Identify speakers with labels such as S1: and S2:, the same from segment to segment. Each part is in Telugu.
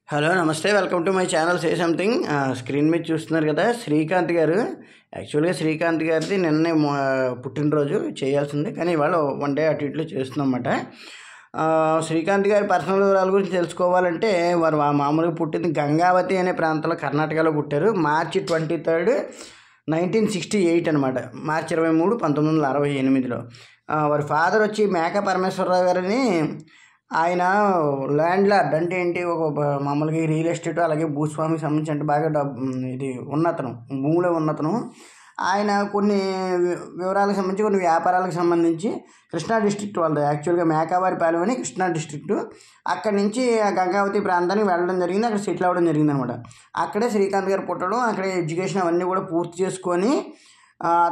S1: హలో నమస్తే, welcome to my channel say something. Screen మీద చూస్తున్నారు కదా శ్రీకాంత్ గారు. యాక్చువల్గా శ్రీకాంత్ గారిది నిన్నే పుట్టినరోజు చేయాల్సింది, కానీ ఇవాళ వన్ డే అటు ఇట్లు చేస్తుందన్నమాట. శ్రీకాంత్ గారి పర్సనల్ వివరాల గురించి తెలుసుకోవాలంటే వారు మామూలుగా పుట్టింది గంగావతి అనే ప్రాంతంలో కర్ణాటకలో పుట్టారు. మార్చి 23, 1968 అనమాట. మార్చి 23, 1968లో. వారి ఫాదర్ వచ్చి మేక పరమేశ్వరరావు గారని. ఆయన ల్యాండ్ లార్డ్ అంటే ఏంటి, ఒక మామూలుగా రియల్ ఎస్టేట్ అలాగే భూస్వామికి సంబంధించి అంటే బాగా ఇది ఉన్నతను, భూమిలో ఉన్నతను. ఆయన కొన్ని వివరాలకు సంబంధించి కొన్ని వ్యాపారాలకు సంబంధించి కృష్ణా డిస్ట్రిక్ట్ వాళ్ళది, యాక్చువల్గా మేకావారిపాలెం అని కృష్ణా డిస్ట్రిక్ట్. అక్కడి నుంచి ఆ గంగావతి ప్రాంతానికి వెళ్ళడం జరిగింది, అక్కడ సెటిల్ అవ్వడం జరిగింది అనమాట. అక్కడే శ్రీకాంత్ గారు పుట్టడం, అక్కడే ఎడ్యుకేషన్ అవన్నీ కూడా పూర్తి చేసుకొని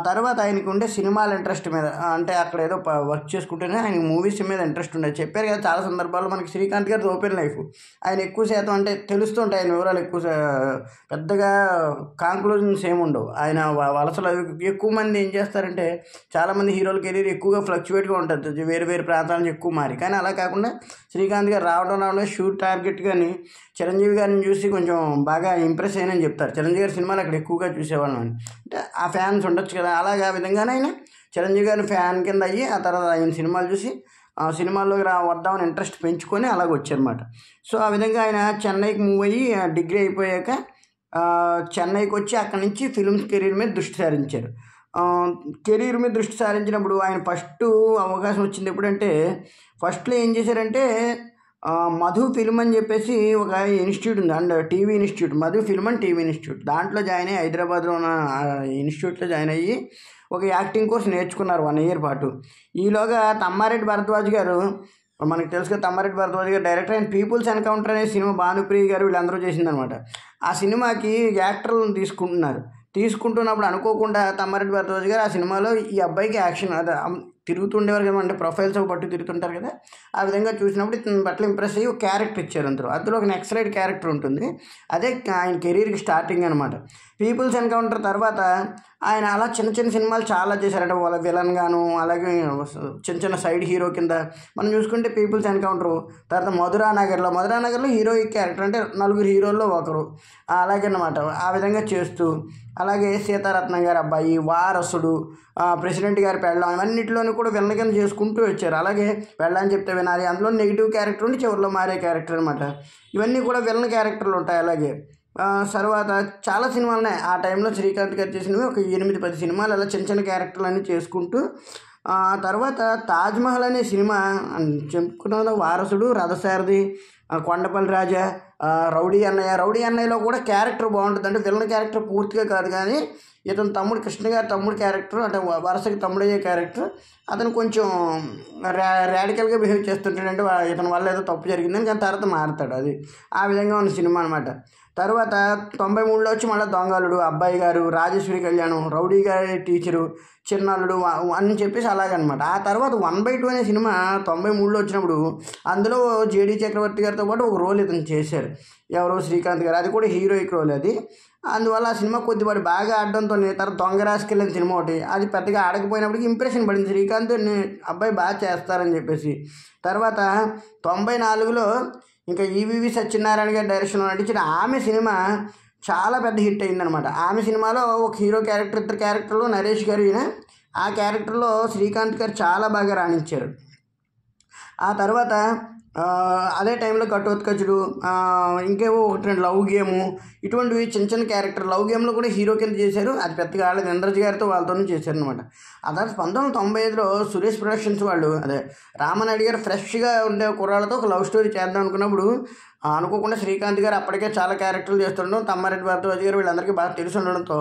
S1: తర్వాత ఆయనకు ఉండే సినిమాల ఇంట్రెస్ట్ మీద, అంటే అక్కడ ఏదో వర్క్ చేసుకుంటేనే ఆయనకు మూవీస్ మీద ఇంట్రెస్ట్ ఉండేది. చెప్పారు కదా చాలా సందర్భాల్లో మనకి శ్రీకాంత్ గారిది ఓపెన్ లైఫ్. ఆయన ఎక్కువ శాతం అంటే తెలుస్తుంటాయి ఆయన వివరాలు, ఎక్కువ పెద్దగా కాంక్లూజన్స్ ఏమి ఉండవు. ఆయన వలసలు ఎక్కువ మంది ఏం చేస్తారంటే, చాలామంది హీరోల కెరీర్ ఎక్కువగా ఫ్లక్చువేట్గా ఉంటుంది, వేరు వేరు ప్రాంతాల నుంచి ఎక్కువ మారి. కానీ అలా కాకుండా శ్రీకాంత్ గారు రావడం షూట్ టార్గెట్ కానీ చిరంజీవి గారిని చూసి కొంచెం బాగా ఇంప్రెస్ అయ్యానని చెప్తారు. చిరంజీవి గారి సినిమాలు అక్కడ ఎక్కువగా చూసేవాళ్ళం అని, అంటే ఆ ఫ్యాన్స్ ఉండొచ్చు కదా. అలాగే ఆ విధంగానే ఆయన చిరంజీవి గారిని ఫ్యాన్ కింద అయ్యి ఆ తర్వాత ఆయన సినిమాలు చూసి సినిమాల్లోకి వద్దామని ఇంట్రెస్ట్ పెంచుకొని అలాగ వచ్చారన్నమాట. సో ఆ విధంగా ఆయన చెన్నైకి మూవ్ అయ్యి డిగ్రీ అయిపోయాక చెన్నైకి వచ్చి అక్కడి నుంచి ఫిల్మ్స్ కెరీర్ మీద దృష్టి సారించారు. కెరీర్ మీద దృష్టి సారించినప్పుడు ఆయన ఫస్ట్ అవకాశం వచ్చింది ఎప్పుడంటే, ఫస్ట్లో ఏం చేశారంటే మధు ఫిల్మ్ అని చెప్పేసి ఒక ఇన్స్టిట్యూట్ ఉంది, and TV institute, Madhu film and TV institute. దాంట్లో జాయిన్ అయ్యి హైదరాబాద్లో ఉన్న ఇన్స్టిట్యూట్లో జాయిన్ అయ్యి ఒక యాక్టింగ్ కోర్స్ నేర్చుకున్నారు 1 year పాటు. ఈలోగా తమ్మారెడ్డి భరద్వాజ్ గారు, మనకు తెలుసు కదా తమ్మారెడ్డి భరద్వాజ్ గారు డైరెక్టర్ అయిన పీపుల్స్ ఎన్కౌంటర్ అనే సినిమా భానుప్రియ గారు వీళ్ళందరూ చేసిందనమాట. ఆ సినిమాకి యాక్టర్లను తీసుకుంటున్నప్పుడు అనుకోకుండా తమ్మారెడ్డి భరద్వాజ్ గారు ఆ సినిమాలో ఈ అబ్బాయికి యాక్షన్ తిరుగుతుండేవారు కదా, అంటే ప్రొఫైల్స్ పట్టు తిరుగుతుంటారు కదా, ఆ విధంగా చూసినప్పుడు ఇతని పట్ల ఇంప్రెస్ అయ్యి ఒక క్యారెక్టర్ ఇచ్చారు. అందులో ఒక నెక్సలైట్ క్యారెక్టర్ ఉంటుంది, అదే ఆయన కెరీర్కి స్టార్టింగ్ అనమాట. పీపుల్స్ ఎన్కౌంటర్ తర్వాత ఆయన అలా చిన్న చిన్న సినిమాలు చాలా చేశారంటే, వాళ్ళ విలన్ గాను అలాగే చిన్న చిన్న సైడ్ హీరో కింద. మనం చూసుకుంటే పీపుల్స్ ఎన్కౌంటరు, తర్వాత మధురానగర్లో హీరోయిక్ క్యారెక్టర్, అంటే 4 హీరోల్లో ఒకరు, అలాగే అన్నమాట. ఆ విధంగా చేస్తూ అలాగే సీతారత్నం గారి అబ్బాయి, వారసుడు, ప్రెసిడెంట్ గారి పెళ్ళం, ఇవన్నిటిలోనూ కూడా విలన్ కింద చేసుకుంటూ వచ్చారు. అలాగే పెళ్ళని చెప్తే వినాలి, అందులో నెగిటివ్ క్యారెక్టర్ ఉండి చివరిలో మారే క్యారెక్టర్ అనమాట. ఇవన్నీ కూడా విలన్ క్యారెక్టర్లు ఉంటాయి. అలాగే తర్వాత చాలా సినిమాలు ఉన్నాయి ఆ టైంలో శ్రీకాంత్ గారు చేసినవి, ఒక 8-10 సినిమాలు అలా చిన్న చిన్న క్యారెక్టర్లు అన్నీ చేసుకుంటూ తర్వాత తాజ్మహల్ అనే సినిమా చెప్పుకున్న వారసుడు, రథసారథి, కొండపల్లి రాజా, రౌడీ అన్నయ్యలో కూడా క్యారెక్టర్ బాగుంటుంది. అంటే విలన్ క్యారెక్టర్ పూర్తిగా కాదు, కానీ ఇతను తమ్ముడు, కృష్ణ గారి తమ్ముడు క్యారెక్టర్, అంటే వరుసకి తమ్ముడయ్యే క్యారెక్టర్, అతను కొంచెం రాడికల్గా బిహేవ్ చేస్తుంటాడు, అంటే ఇతని వల్ల ఏదో తప్పు జరిగిందని, కానీ తర్వాత మారుతాడు. అది ఆ విధంగా ఉన్న సినిమా అనమాట. తర్వాత 93లో వచ్చి మళ్ళీ దొంగలుడు, అబ్బాయి గారు, రాజేశ్వరి కళ్యాణం, రౌడీ గారి టీచరు, చిన్నల్లుడు అని చెప్పేసి అలాగనమాట. ఆ తర్వాత 1/2 అనే సినిమా 93లో వచ్చినప్పుడు అందులో జేడీ చక్రవర్తి గారితో పాటు ఒక రోల్ ఇతను చేశారు, ఎవరో శ్రీకాంత్ గారు, అది కూడా హీరోయిక్ రోల్ అది. అందువల్ల ఆ సినిమా కొద్దిపాటి బాగా ఆడడంతో తర్వాత దొంగ రాసుకెళ్ళిన సినిమా ఒకటి, అది పెద్దగా ఆడకపోయినప్పటికీ ఇంప్రెషన్ పడింది శ్రీకాంత్ అబ్బాయి బాగా చేస్తారని చెప్పేసి. తర్వాత 94లో ఇంకా ఈవీవి సత్యనారాయణ గారి డైరెక్షన్లో నటించిన ఆమె సినిమా చాలా పెద్ద హిట్ అయిందనమాట. ఆమె సినిమాలో ఒక హీరో క్యారెక్టర్, 2 క్యారెక్టర్లు నరేష్ గారు ఈయన, ఆ క్యారెక్టర్లో శ్రీకాంత్ గారు చాలా బాగా రాణించారు. ఆ తర్వాత అదే టైంలో ఘటోత్కచుడు, ఇంకేవో 1-2 లవ్ గేము, ఇటువంటివి చిన్న చిన్న క్యారెక్టర్. లవ్ గేమ్లో కూడా హీరో కింద చేశారు, అది పెద్దగా ఆడలేదు, ఇంద్రజి గారితో వాళ్ళతోనే చేశారు అనమాట. ఆ తర్వాత 1995లో సురేష్ ప్రొడక్షన్స్ వాళ్ళు, అదే రామనాయుడు గారు ఫ్రెష్గా ఉండే కుర్రాళ్ళతో ఒక లవ్ స్టోరీ చేద్దాం అనుకున్నప్పుడు అనుకోకుండా శ్రీకాంత్ గారు అప్పటికే చాలా క్యారెక్టర్లు చేస్తుండడం, తమ్మారెడ్డి భరద్వాజ్ గారు వీళ్ళందరికీ బాగా తెలిసి ఉండడంతో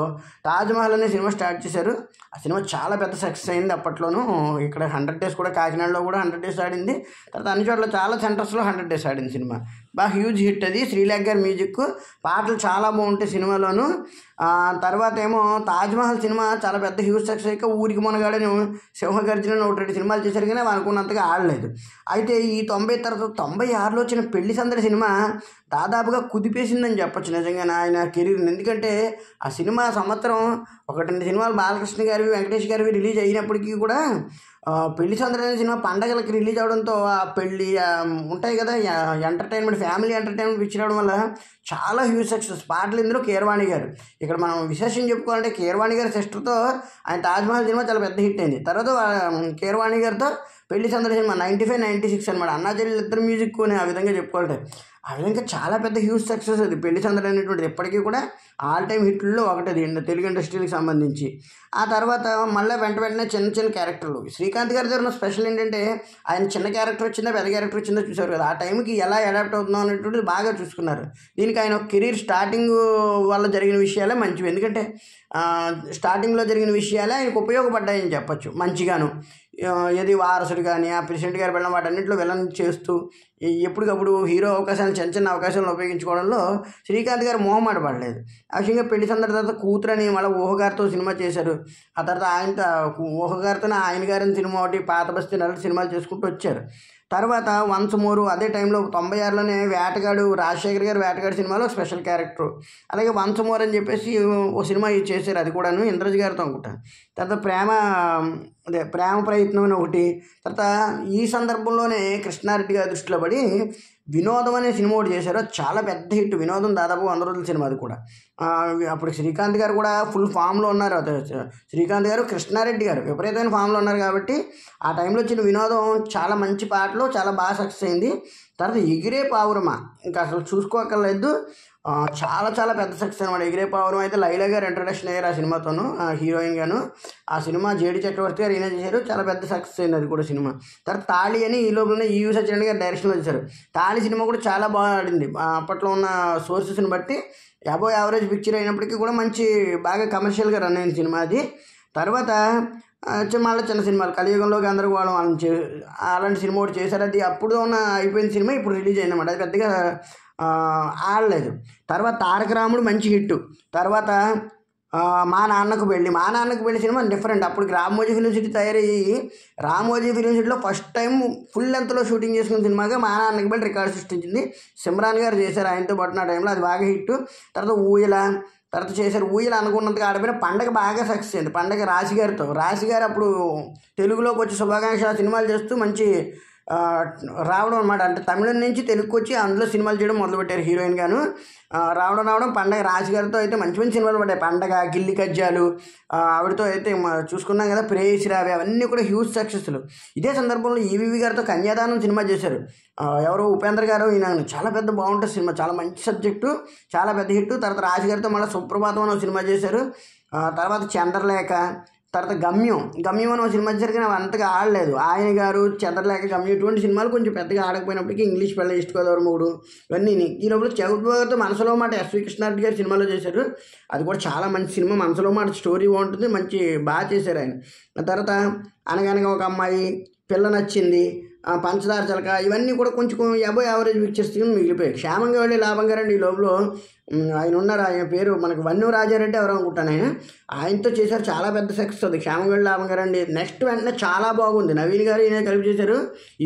S1: తాజ్మహల్ అనే సినిమా స్టార్ట్ చేశారు. ఆ సినిమా చాలా పెద్ద సక్సెస్ అయింది అప్పట్లోనూ. ఇక్కడ 100 days కూడా, కాకినాడలో కూడా 100 days ఆడింది. తర్వాత అన్ని చోట్ల చాలా సెంటర్స్లో 100 days ఆడింది సినిమా. బాగా హ్యూజ్ హిట్ అది. శ్రీలేఖ గారి మ్యూజిక్, పాటలు చాలా బాగుంటాయి సినిమాలోను. తర్వాత ఏమో తాజ్మహల్ సినిమా చాలా పెద్ద హ్యూజ్ సక్సెస్ అయ్యాక ఊరికి మొనగాడని, సింహగర్జన 1-2 సినిమాలు చేశారు, కానీ అనుకున్నంతగా ఆడలేదు. అయితే ఈ 90 తర్వాత 96లో వచ్చిన పెళ్లి సందడి సినిమా దాదాపుగా కుదిపేసిందని చెప్పొచ్చు నిజంగానే ఆయన కెరీర్ని. ఎందుకంటే ఆ సినిమా సంవత్సరం 1-2 సినిమాలు బాలకృష్ణ గారివి, వెంకటేష్ గారివి రిలీజ్ అయినప్పటికీ కూడా పెళ్లి సందడి అనే సినిమా పండగలకి రిలీజ్ అవడంతో ఆ పెళ్ళి ఉంటాయి కదా, ఎంటర్టైన్మెంట్, ఫ్యామిలీ ఎంటర్టైన్మెంట్ పిచ్చి రావడం వల్ల చాలా హ్యూజ్ సక్సెస్. పాటలు ఇందులో కీరవాణి గారు. ఇక్కడ మనం విశేషం చెప్పుకోవాలంటే కీరవాణి గారి సిస్టర్తో ఆయన తాజ్మహల్ సినిమా చాలా పెద్ద హిట్ అయింది. తర్వాత కీరవాణి గారితో పెళ్లి సందడి సినిమా 95, 96 అనమాట. అన్నా చెల్లెలు ఇద్దరు మ్యూజిక్ అని ఆ విధంగా చెప్పుకోవాలి. ఆ విధంగా చాలా పెద్ద హ్యూజ్ సక్సెస్ అది పెళ్లి సందడి అనేటువంటిది. ఎప్పటికీ కూడా ఆల్ టైమ్ హిట్లలో ఒకటి తెలుగు ఇండస్ట్రీకి సంబంధించి. ఆ తర్వాత మళ్ళీ వెంటనే చిన్న చిన్న క్యారెక్టర్లు. శ్రీకాంత్ గారి దగ్గర స్పెషల్ ఏంటంటే ఆయన చిన్న క్యారెక్టర్ వచ్చిందా పెద్ద క్యారెక్టర్ వచ్చిందో చూసారు కదా, ఆ టైంకి ఎలా అడాప్ట్ అవుతుందో అనేటువంటిది బాగా చూసుకున్నారు. దీనికి ఆయన కెరీర్ స్టార్టింగ్ వల్ల జరిగిన విషయాలే మంచివి. ఎందుకంటే స్టార్టింగ్లో జరిగిన విషయాలే ఆయనకు ఉపయోగపడ్డాయని చెప్పచ్చు మంచిగాను. ఏది వారసుడు కానీ ఆ ప్రెసిడెంట్ గారు వెళ్ళిన వాటన్నింటిలో విలన్ చేస్తూ ఎప్పటికప్పుడు హీరో అవకాశాలను చిన్న చిన్న అవకాశాలను ఉపయోగించుకోవడంలో శ్రీకాంత్ గారు మొహమాట పడలేదు. ఆ విషయంగా పెళ్లి సందడి తర్వాత కూతురని మళ్ళీ ఊహగారితో సినిమా చేశారు. ఆ తర్వాత ఆయనతో ఊహగారితోనే ఆయన గారిని సినిమా ఒకటి, పాత బస్తీ నెల సినిమాలు చేసుకుంటూ వచ్చారు. తర్వాత వన్స్ మోరు అదే టైంలో 96లోనే వేటగాడు, రాజశేఖర్ గారు వేటగాడు సినిమాలో స్పెషల్ క్యారెక్టర్. అలాగే వన్స్ మోర్ అని చెప్పేసి ఓ సినిమా చేశారు, అది కూడాను ఇంద్రజ్ గారితో అనుకుంటాను. తర్వాత ప్రేమ ప్రయత్నం అని ఒకటి. తర్వాత ఈ సందర్భంలోనే కృష్ణారెడ్డి గారి దృష్టిలో పడి వినోదం అనే సినిమా ఒకటి చేశారు. చాలా పెద్ద హిట్ వినోదం, దాదాపు 100 రోజుల సినిమా. అది కూడా అప్పుడు శ్రీకాంత్ గారు కూడా ఫుల్ ఫామ్లో ఉన్నారు. శ్రీకాంత్ గారు, కృష్ణారెడ్డి గారు విపరీతమైన ఫామ్లో ఉన్నారు కాబట్టి ఆ టైంలో వచ్చిన వినోదం చాలా మంచి పాటలు, చాలా బాగా సక్సెస్ అయింది. తర్వాత ఎగిరే పావురమా ఇంకా అసలు చూసుకోక్కర్లేదు, చాలా చాలా పెద్ద సక్సెస్ అనమాట. ఎగిరే పావురం అయితే లైలా గారు ఇంట్రడక్షన్ అయ్యారు ఆ సినిమాతోను, హీరోయిన్ గాను. ఆ సినిమా జేడి చక్రవర్తి గారు ఈయన చేశారు, చాలా పెద్ద సక్సెస్ అయింది అది కూడా సినిమా. తర్వాత తాళి అని ఈ లోపలనే ఈవి సత్యనారాయణ గారు డైరెక్షన్లో చేశారు. తాళి సినిమా కూడా చాలా బాగా ఆడింది. అప్పట్లో ఉన్న సోర్సెస్ని బట్టి అబోవ్ యావరేజ్ పిక్చర్ అయినప్పటికీ కూడా మంచి బాగా కమర్షియల్గా రన్ అయిన సినిమా అది. తర్వాత మళ్ళీ చిన్న సినిమాలు కలియుగంలో గందరగోళం అలాంటి సినిమా ఒకటి చేశారు. అది అప్పుడు ఉన్న అయిపోయిన సినిమా ఇప్పుడు రిలీజ్ అయిందన్నమాట. అది పెద్దగా ఆడలేదు. తర్వాత తారక రాముడు మంచి హిట్. తర్వాత మా నాన్నకు పెళ్ళి సినిమా డిఫరెంట్. అప్పటికి రామోజీ ఫిలిం సిటీ తయారయ్యి రామోజీ ఫిలిం సిటీలో ఫస్ట్ టైం ఫుల్ లెంత్లో షూటింగ్ చేసుకున్న సినిమాగా మా నాన్నకు పెళ్ళి రికార్డు సృష్టించింది. సిమ్రాన్ గారు చేశారు ఆయనతో పాటు ఆ టైంలో, అది బాగా హిట్. తర్వాత తర్వాత చేశారు ఊయల అనుకున్నంతగా ఆడిపోయిన పండగ బాగా సక్సెస్ అయింది. పండగ రాశి గారు అప్పుడు తెలుగులోకి వచ్చి శుభాకాంక్ష సినిమాలు చేస్తూ మంచి రావడం అనమాట. అంటే తమిళం నుంచి తెలుగుకి వచ్చి అందులో సినిమాలు చేయడం మొదలుపెట్టారు హీరోయిన్ గాను. రావడం పండగ రాశి గారితో అయితే మంచి మంచి సినిమాలు పడ్డాయి. పండగ, గిల్లి కజ్జాలు, ఆవిడతో అయితే చూసుకున్నాం కదా, ప్రేయసిరావి, అవన్నీ కూడా హ్యూజ్ సక్సెస్లు. ఇదే సందర్భంలో ఈవీవి గారితో కన్యాదానం సినిమా చేశారు. ఎవరో ఉపేంద్ర గారు, ఈయన చాలా పెద్ద బాగుంటుంది సినిమా, చాలా మంచి సబ్జెక్టు, చాలా పెద్ద హిట్. తర్వాత రాశి గారితో మళ్ళీ సుప్రభాతం అని సినిమా చేశారు. తర్వాత చంద్రలేఖ, తర్వాత గమ్యం అని ఒక సినిమా చేశారు కానీ అవి అంతగా ఆడలేదు. ఆయన గారు, చంద్రలేఖ, గమ్యం ఇటువంటి సినిమాలు కొంచెం పెద్దగా ఆడకపోయినప్పటికీ ఇంగ్లీష్ పిల్ల, ఈస్ట్ గోదావరి మూడు, ఇవన్నీ. ఈ లోపల చౌదరితో మనసులో మాట ఎస్వి కృష్ణారెడ్డి గారు సినిమాలో చేశారు. అది కూడా చాలా మంచి సినిమా. మనసులో మాట స్టోరీ బాగుంటుంది, మంచి బాగా చేశారు ఆయన. తర్వాత అనగనగా ఒక అమ్మాయి, పిల్ల నచ్చింది, పంచదార చిలక, ఇవన్నీ కూడా కొంచెం అబోవ్ యావరేజ్ పిక్చర్స్ మిగిలిపోయాయి. క్షేమంగా వెళ్ళి లాభంగా రండి. ఈ లోపల ఆయన ఉన్నారు, ఆయన పేరు మనకు వన్ను రాజారెడ్డి ఎవరో అనుకుంటాను, ఆయనతో చేశారు, చాలా పెద్ద సక్సెస్ అది క్షేమంగా వెళ్ళి లాభంగా రండి. నెక్స్ట్ వెంటనే చాలా బాగుంది, నవీన్ గారు ఈయన కలిపి చేశారు.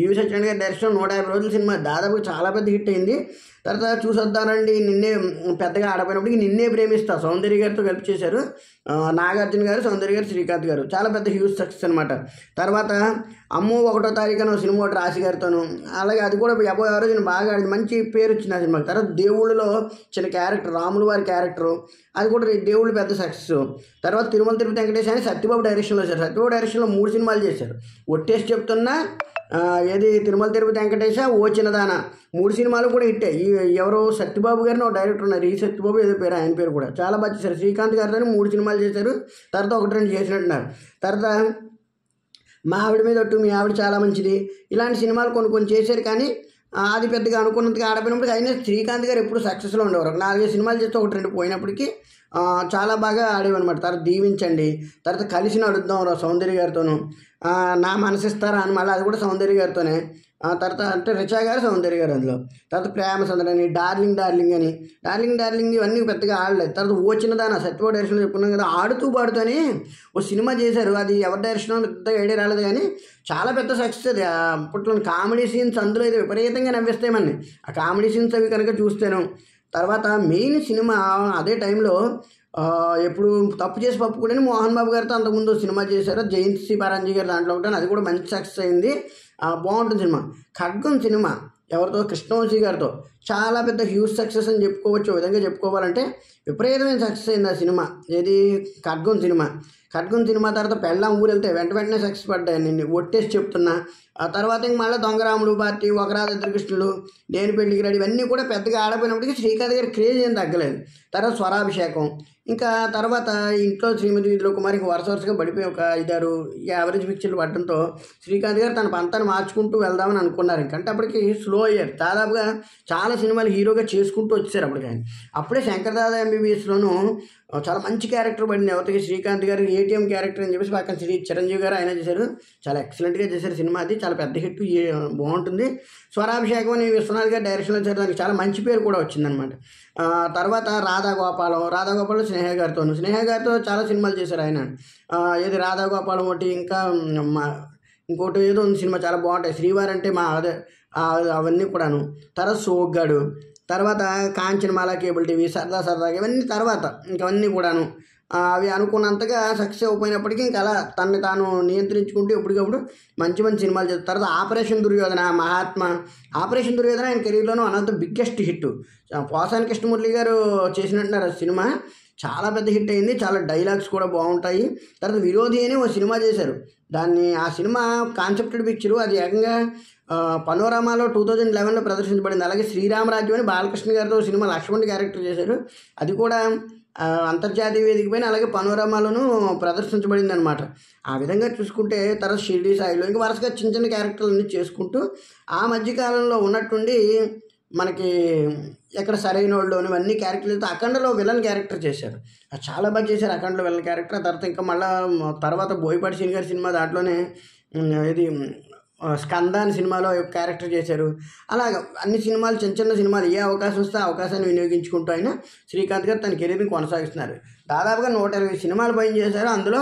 S1: ఈవి సత్యనారాయణ గారి డైరెక్షన్ 150 రోజుల సినిమా, దాదాపు చాలా పెద్ద హిట్ అయింది. తర్వాత చూసొద్దానండి, నిన్నే పెద్దగా ఆడపోయినప్పటికీ నిన్నే ప్రేమిస్తా సౌందర్య గారితో కలిపి చేశారు. నాగార్జున గారు, సౌందర్య గారు, శ్రీకాంత్ గారు, చాలా పెద్ద హ్యూజ్ సక్సెస్ అనమాట. తర్వాత అమ్మో 1వ తారీఖున సినిమా ఒకటి రాశి గారితోను, అలాగే అది కూడా అబోవ్ యావరేజ్ బాగా మంచి పేరు వచ్చింది ఆ సినిమాకి. తర్వాత దేవుళ్ళలో చిన్న క్యారెక్టర్, రాములు వారి క్యారెక్టరు, అది కూడా దేవుళ్ళు పెద్ద సక్సెస్. తర్వాత తిరుమల తిరుపతి వెంకటేష్ అని సత్యబాబు డైరెక్షన్లో చేశారు. సత్యబాబు డైరెక్షన్లో 3 సినిమాలు చేశారు. ఒట్టేసి చెప్తున్నా, ఏది తిరుమల తిరుపతి వెంకటేశ, ఓ చిన్నదాన, 3 సినిమాలు కూడా హిట్టే. ఎవరో సత్యబాబు గారిని ఒక డైరెక్టర్ ఉన్నారు, ఈ సత్యబాబు ఏదో పేరు, ఆయన పేరు కూడా చాలా బాగా చేశారు. శ్రీకాంత్ గారితో 3 సినిమాలు చేశారు. తర్వాత 1-2 చేసినట్టున్నారు. తర్వాత మా ఆవిడ మీద ఒట్టు, మీ ఆవిడ చాలా మంచిది, ఇలాంటి సినిమాలు కొన్ని చేశారు. కానీ అది పెద్దగా అనుకున్నంతగా ఆడపోయినప్పుడు అయినా శ్రీకాంత్ గారు ఎప్పుడు సక్సెస్లో ఉండేవారు. 4-5 సినిమాలు చేస్తే 1-2 పోయినప్పటికీ చాలా బాగా ఆడేవన్నమాట. తర్వాత దీవించండి, తర్వాత కలిసి నడుద్దాం సౌందర్య గారితోనూ, నా మనసిస్తారా అని మళ్ళీ అది కూడా సౌందర్య గారితోనే. తర్వాత అంటే రిచా గారు, సౌందర్య గారు అందులో. తర్వాత ప్రేమ సందడని, డార్లింగ్ ఇవన్నీ పెద్దగా ఆడలేదు. తర్వాత ఓ చిన్నదాన సత్యబాబు డైరెక్షన్ చెప్పుకున్నాం కదా, ఆడుతూ పాడుతూనే ఓ సినిమా చేశారు. అది ఎవరి డైరెక్షన్ పెద్దగా ఐడియా రాలేదు కానీ చాలా పెద్ద సక్సెస్ అది. అప్పట్లో కామెడీ సీన్స్ అందులో అయితే విపరీతంగా నవ్విస్తాయి మనని. ఆ కామెడీ సీన్స్ అవి కనుక చూస్తాను. తర్వాత మెయిన్ సినిమా అదే టైంలో ఎప్పుడు తప్పు చేసి పప్పు కూడా మోహన్ బాబు గారితో అంతకుముందు సినిమా చేశారు, జయంతి పరాంజీ గారు దాంట్లో ఒకటి, అది కూడా మంచి సక్సెస్ అయింది, బాగుంటుంది సినిమా. ఖడ్గం సినిమా ఎవరితో, కృష్ణవంశీ గారితో చాలా పెద్ద హ్యూజ్ సక్సెస్ అని చెప్పుకోవచ్చు. ఒక విధంగా చెప్పుకోవాలంటే విపరీతమైన సక్సెస్ అయింది ఆ సినిమా. ఏది ఖడ్గం సినిమా. ఖడ్గం సినిమా తర్వాత పెళ్ళాం ఊరు వెళ్తే వెంటనే సక్సెస్ పడ్డాయి, నేను ఒట్టేసి చెప్తున్నా. ఆ తర్వాత ఇంక మళ్ళీ దొంగరాముడు పార్టీ, ఒకరాజు ఇద్దరు కృష్ణులు, నేను పెళ్లికి రెడీ, ఇవన్నీ కూడా పెద్దగా ఆడపోయినప్పటికీ శ్రీకాంత్ గారి క్రేజ్ ఏం తగ్గలేదు. తర్వాత స్వరాభిషేకం, ఇంకా తర్వాత ఇంట్లో శ్రీమతి వీధిలో కుమారికి వరుసగా పడిపోయి ఒక 5-6 యావరేజ్ పిక్చర్లు పడడంతో శ్రీకాంత్ గారు తన పంతాన్ని మార్చుకుంటూ వెళ్దామని అనుకున్నారు. ఇంకంటే అప్పటికి స్లో అయ్యారు, దాదాపుగా చాలా సినిమాలు హీరోగా చేసుకుంటూ వచ్చారు అప్పటికి. అప్పుడే శంకర్దాదా ఎంబీబీఎస్లోనూ చాలా మంచి క్యారెక్టర్ పడింది ఎవరికి, శ్రీకాంత్ గారు ఏటీఎం క్యారెక్టర్ అని చెప్పేసి పక్కన చిరంజీవి గారు ఆయన చేశారు, చాలా ఎక్సలెంట్గా చేశారు సినిమా. అది చాలా పెద్ద హిట్, బాగుంటుంది. స్వరాభిషేకం అని విశ్వనాథ్ గారు డైరెక్షన్లో చేశారు, దానికి చాలా మంచి పేరు కూడా వచ్చిందనమాట. తర్వాత రాధాగోపాలం స్నేహ గారితో చాలా సినిమాలు చేశారు ఆయన. ఏది రాధాగోపాలం ఒకటి, ఇంకా ఇంకోటి ఏదో ఉంది సినిమా, చాలా బాగుంటాయి. శ్రీవారి అంటే అవన్నీ కూడాను. తర్వాత సోగ్గాడు, తర్వాత కాంచనమాల కేబుల్ టీవీ, సరదాగా ఇవన్నీ తర్వాత ఇంకవన్నీ కూడాను అవి అనుకున్నంతగా సక్సెస్ అయిపోయినప్పటికీ ఇంకా అలా తనని తాను నియంత్రించుకుంటూ ఎప్పటికప్పుడు మంచి సినిమాలు చేస్తారు. తర్వాత ఆపరేషన్ దుర్యోధన, ఆపరేషన్ దుర్యోధన ఆయన కెరీర్లోనూ అనంత బిగ్గెస్ట్ హిట్. పోసాని కృష్ణమురళి గారు చేసినట్టున్నారు ఆ సినిమా, చాలా పెద్ద హిట్ అయింది, చాలా డైలాగ్స్ కూడా బాగుంటాయి. తర్వాత విరోధి అని ఒక సినిమా చేశారు, ఆ సినిమా కాన్సెప్టెడ్ పిక్చరు, అది ఏకంగా పనోరమాలో 2011లో ప్రదర్శించబడింది. అలాగే శ్రీరామరాజ్యం అని బాలకృష్ణ గారితో సినిమా లక్ష్మణ్ క్యారెక్టర్ చేశారు, అది కూడా అంతర్జాతీయ వేదిక పైన అలాగే పనోరమాలోనూ ప్రదర్శించబడింది అనమాట. ఆ విధంగా చూసుకుంటే తర్వాత షిర్డీ సాయిలో ఇంకా వరుసగా చిన్న క్యారెక్టర్లన్నీ చేసుకుంటూ ఆ మధ్యకాలంలో ఉన్నట్టుండి మనకి ఎక్కడ సరైన వాళ్ళు ఇవన్నీ క్యారెక్టర్లతో అఖండలో విలన్ క్యారెక్టర్ చేశారు, అది చాలా బాగా చేశారు అఖండలో విలన్ క్యారెక్టర్. తర్వాత ఇంకా మళ్ళీ తర్వాత బోయపాటి శ్రీని గారి సినిమా దాంట్లోనే ఇది స్కంద అని సినిమాలో క్యారెక్టర్ చేశారు. అలాగ అన్ని సినిమాలు చిన్న సినిమాలు ఏ అవకాశం వస్తే ఆ అవకాశాన్ని వినియోగించుకుంటూ ఆయన శ్రీకాంత్ గారు తన కెరీర్ని కొనసాగిస్తున్నారు. దాదాపుగా 120 సినిమాలు పైన చేశారు, అందులో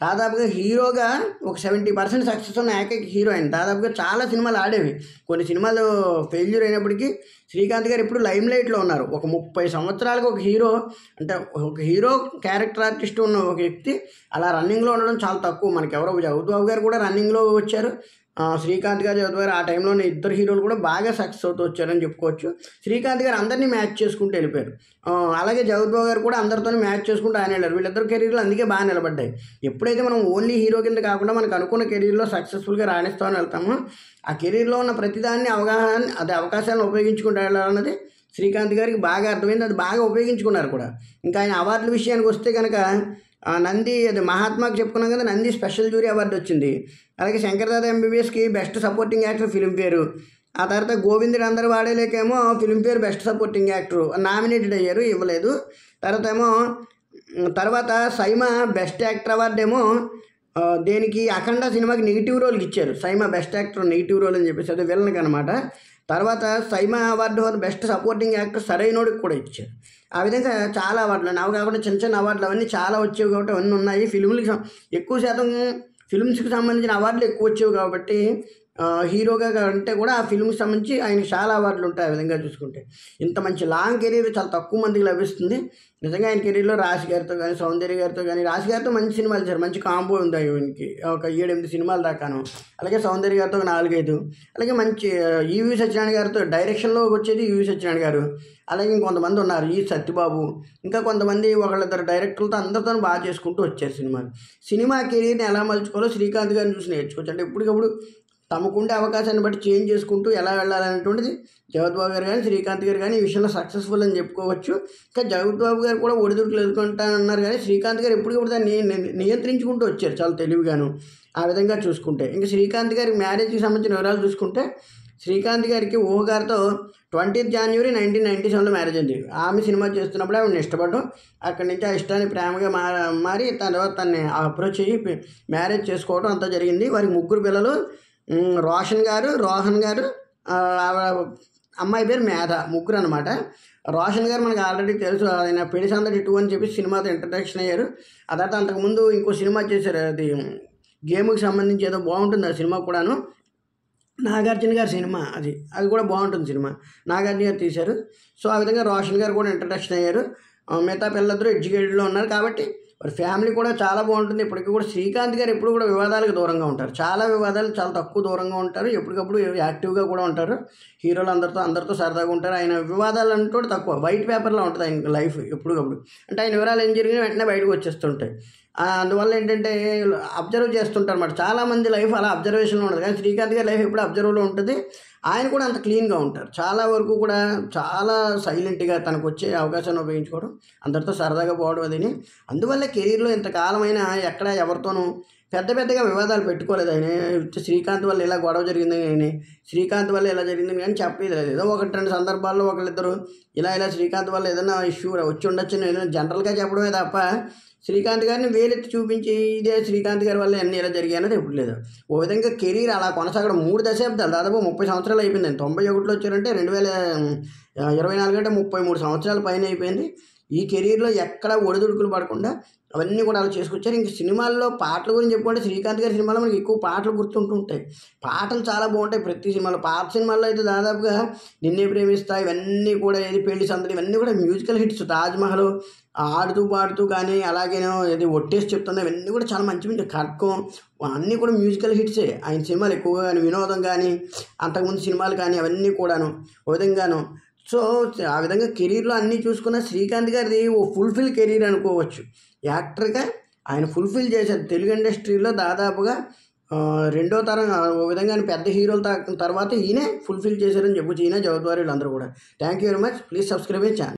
S1: దాదాపుగా హీరోగా ఒక 70% సక్సెస్ ఉన్న ఏకైక హీరో ఆయన. దాదాపుగా చాలా సినిమాలు ఆడేవి, కొన్ని సినిమాలు ఫెయిల్యూర్ అయినప్పటికీ శ్రీకాంత్ గారు ఇప్పుడు లైమ్ లైట్లో ఉన్నారు. ఒక 30 సంవత్సరాలకు ఒక హీరో, అంటే ఒక హీరో క్యారెక్టర్ ఆర్టిస్ట్ ఉన్న ఒక వ్యక్తి అలా రన్నింగ్లో ఉండడం చాలా తక్కువ. మనకి ఎవరో జగద్బాబు గారు కూడా రన్నింగ్లో వచ్చారు, శ్రీకాంత్ గారు చదువుతారు. ఆ టైంలోనే ఇద్దరు హీరోలు కూడా బాగా సక్సెస్ అవుతూ వచ్చారని చెప్పుకోవచ్చు. శ్రీకాంత్ గారు అందరినీ మ్యాచ్ చేసుకుంటూ వెళ్ళిపోయారు, అలాగే జగద్బాబు గారు కూడా అందరితో మ్యాచ్ చేసుకుంటూ ఆయన వెళ్ళారు. వీళ్ళిద్దరు కెరీర్లు అందుకే బాగా నిలబడ్డాయి. ఎప్పుడైతే మనం ఓన్లీ హీరో కింద కాకుండా మనకు అనుకున్న కెరీర్లో సక్సెస్ఫుల్గా రాణిస్తామని వెళ్తామో, ఆ కెరీర్లో ఉన్న ప్రతిదాన్ని అవకాశాలను ఉపయోగించుకుంటూ వెళ్ళాలన్నది శ్రీకాంత్ గారికి బాగా అర్థమైంది, అది బాగా ఉపయోగించుకున్నారు కూడా. ఇంకా ఆయన అవార్డుల విషయానికి వస్తే కనుక నంది, అది మహాత్మాకి చెప్పుకున్నాం కదా, నంది స్పెషల్ జ్యూరీ అవార్డు వచ్చింది. అలాగే శంకర్దాదా ఎంబీబీఎస్కి బెస్ట్ సపోర్టింగ్ యాక్టర్ ఫిల్మ్ఫేర్. ఆ తర్వాత గోవిందుడు అందరు వాడేలేకేమో Filmfare best supporting actor nominated అయ్యారు, ఇవ్వలేదు. తర్వాత సైమా బెస్ట్ యాక్టర్ అవార్డు ఏమో దేనికి అఖండ సినిమాకి నెగిటివ్ రోల్కి ఇచ్చారు. SIIMA best actor negative role అని చెప్పేసి, అది విలన్కి అనమాట. తర్వాత SIIMA award best supporting actor సరైనోడికి కూడా ఇచ్చారు. ఆ విధంగా చాలా అవార్డులు, అవి కాకుండా చిన్న అవార్డులు అవన్నీ చాలా వచ్చేవి కాబట్టి అవన్నీ ఉన్నాయి. ఫిల్మ్లకి ఎక్కువ శాతం ఫిల్మ్స్కి సంబంధించిన అవార్డులు ఎక్కువ వచ్చేవి కాబట్టి హీరోగా అంటే కూడా ఆ ఫిల్మ్కి సంబంధించి ఆయనకి చాలా అవార్డులు ఉంటాయి. ఆ విధంగా చూసుకుంటే ఇంత మంచి లాంగ్ కెరీర్ చాలా తక్కువ మందికి లభిస్తుంది. నిజంగా ఆయన కెరీర్లో రాశి గారితో కానీ సౌందర్య గారితో కానీ, రాశి గారితో మంచి సినిమాలు చేశారు, మంచి కాంబో ఉంది ఆయనకి, ఒక 7-8 సినిమాలు దాకాను. అలాగే సౌందర్య గారితో 4-5, అలాగే మంచి ఈవి సత్యనారాయణ గారితో డైరెక్షన్లో వచ్చేది ఈవి సత్యనారాయణ గారు. అలాగే ఇంకొంతమంది ఉన్నారు, ఈ సత్యబాబు, ఇంకా కొంతమంది ఒకళ్ళిద్దరు డైరెక్టర్లతో అందరితో బాగా చేసుకుంటూ వచ్చారు సినిమాలు. సినిమా కెరీర్ని ఎలా మలుచుకోవాలో శ్రీకాంత్ గారిని చూసి నేర్చుకోవచ్చు. అంటే ఎప్పటికప్పుడు తమకుండే అవకాశాన్ని బట్టి చేంజ్ చేసుకుంటూ ఎలా వెళ్ళాలనేటువంటిది జగద్బాబు గారు కానీ శ్రీకాంత్ గారు కానీ ఈ విషయంలో సక్సెస్ఫుల్ అని చెప్పుకోవచ్చు. ఇంకా జగద్బాబు గారు కూడా ఒడిదుడుకులు ఎదుర్కొంటానన్నారు కానీ శ్రీకాంత్ గారు ఎప్పటికప్పుడు దాన్ని నియంత్రించుకుంటూ వచ్చారు చాలా తెలివిగాను. ఆ విధంగా చూసుకుంటే ఇంకా శ్రీకాంత్ గారి మ్యారేజ్కి సంబంధించిన వివరాలు చూసుకుంటే, శ్రీకాంత్ గారికి ఊహ గారితో 20th January 1997లో మ్యారేజ్ అయింది. ఆమె సినిమా చేస్తున్నప్పుడే ఆవిడని ఇష్టపడడం, అక్కడి నుంచి ఆ ఇష్టాన్ని ప్రేమగా మారి తర్వాత తనని అప్రోచ్ అయ్యి మ్యారేజ్ చేసుకోవడం అంతా జరిగింది. వారికి 3 పిల్లలు, రోహన్ గారు, అమ్మాయి పేరు మేధ, 3 అనమాట. రోషన్ గారు మనకు ఆల్రెడీ తెలుసు, ఆయన పెళ్లి సందడి 2 అని చెప్పి సినిమాతో ఇంట్రడక్షన్ అయ్యారు. ఆ తర్వాత అంతకుముందు ఇంకో సినిమా చేశారు, అది గేమ్కి సంబంధించి ఏదో బాగుంటుంది ఆ సినిమా కూడాను. నాగార్జున గారి సినిమా అది కూడా బాగుంటుంది సినిమా. నాగార్జున గారు తీశారు. సో ఆ విధంగా రోషన్ గారు కూడా ఇంట్రడక్షన్ అయ్యారు. మిగతా పిల్లలందరూ ఎడ్యుకేటెడ్లో ఉన్నారు కాబట్టి మరి ఫ్యామిలీ కూడా చాలా బాగుంటుంది. ఇప్పటికీ కూడా శ్రీకాంత్ గారు ఎప్పుడు కూడా వివాదాలకు దూరంగా ఉంటారు. చాలా వివాదాలు చాలా తక్కువ దూరంగా ఉంటారు. ఎప్పటికప్పుడు యాక్టివ్గా కూడా ఉంటారు. హీరోలు అందరితో సరదాగా ఉంటారు. ఆయన వివాదాలు అంటూ తక్కువ, వైట్ పేపర్లో ఉంటుంది ఆయన లైఫ్ ఎప్పటికప్పుడు. అంటే ఆయన వివరాలు ఏం జరిగినా వెంటనే బయటకు వచ్చేస్తుంటాయి. అందువల్ల ఏంటంటే అబ్జర్వ్ చేస్తుంటారు అన్నమాట. చాలామంది లైఫ్ అలా అబ్జర్వేషన్లో ఉంటుంది, కానీ శ్రీకాంత్ గారి లైఫ్ ఎప్పుడు అబ్జర్వ్లో ఉంటుంది. ఆయన కూడా అంత క్లీన్గా ఉంటారు. చాలా వరకు కూడా చాలా సైలెంట్గా తనకు వచ్చే అవకాశాన్ని ఉపయోగించుకోవడం, అందరితో సరదాగా పోవడం అదిని. అందువల్ల కెరీర్లో ఇంతకాలమైనా ఎక్కడ ఎవరితోనూ పెద్దగా వివాదాలు పెట్టుకోలేదు ఆయన. శ్రీకాంత్ వల్ల ఇలా గొడవ జరిగింది కానీ, శ్రీకాంత్ వల్ల ఇలా జరిగింది కానీ చెప్పేది లేదు. ఏదో 1-2 సందర్భాల్లో ఒకళ్ళిద్దరు ఇలా శ్రీకాంత్ వల్ల ఏదైనా ఇష్యూ వచ్చి ఉండొచ్చు ఏదైనా జనరల్గా చెప్పడమే తప్ప శ్రీకాంత్ గారిని వేలెత్తి చూపించి ఇదే శ్రీకాంత్ గారి వల్ల అన్నీ ఇలా జరిగాయి అనేది ఎప్పుడు లేదు. ఓ విధంగా కెరీర్ అలా కొనసాగడం 3 దశాబ్దాలు, దాదాపు 30 సంవత్సరాలు అయిపోయింది. 91లో వచ్చారంటే 2024 అంటే 33 సంవత్సరాల పైన అయిపోయింది. ఈ కెరీర్లో ఎక్కడ ఒడిదుడుకులు పడకుండా అవన్నీ కూడా అలా చేసుకొచ్చారు. ఇంక సినిమాల్లో పాటల గురించి చెప్పుకుంటే శ్రీకాంత్ గారి సినిమాలో మనకి ఎక్కువ పాటలు గుర్తుంటుంటాయి. పాటలు చాలా బాగుంటాయి ప్రతి సినిమాలో. పాత సినిమాల్లో అయితే దాదాపుగా నిన్నే ప్రేమిస్తా, ఇవన్నీ కూడా పెళ్లి సందడి, ఇవన్నీ కూడా మ్యూజికల్ హిట్స్. తాజ్మహల్ ఆడుతూ పాడుతూ కానీ, అలాగేనో ఒట్టేసి చెప్తుంది, ఇవన్నీ కూడా చాలా మంచి కట్కం, అన్నీ కూడా మ్యూజికల్ హిట్సే. ఆయన సినిమాలు ఎక్కువగా కానీ, వినోదం కానీ, అంతకుముందు సినిమాలు కానీ అవన్నీ కూడాను ఓ విధంగాను. సో ఆ విధంగా కెరీర్లో అన్నీ చూసుకున్న శ్రీకాంత్ గారిది ఓ ఫుల్ఫిల్ కెరీర్ అనుకోవచ్చు. యాక్టర్గా ఆయన ఫుల్ఫిల్ చేశారు. తెలుగు ఇండస్ట్రీలో దాదాపుగా 2వ తరం ఓ విధంగా పెద్ద హీరోల తర్వాత ఈయనే ఫుల్ఫిల్ చేశారని చెప్పొచ్చు. ఈయన జగద్వారీలు అందరూ కూడా. Thank you very much. Please subscribe my channel.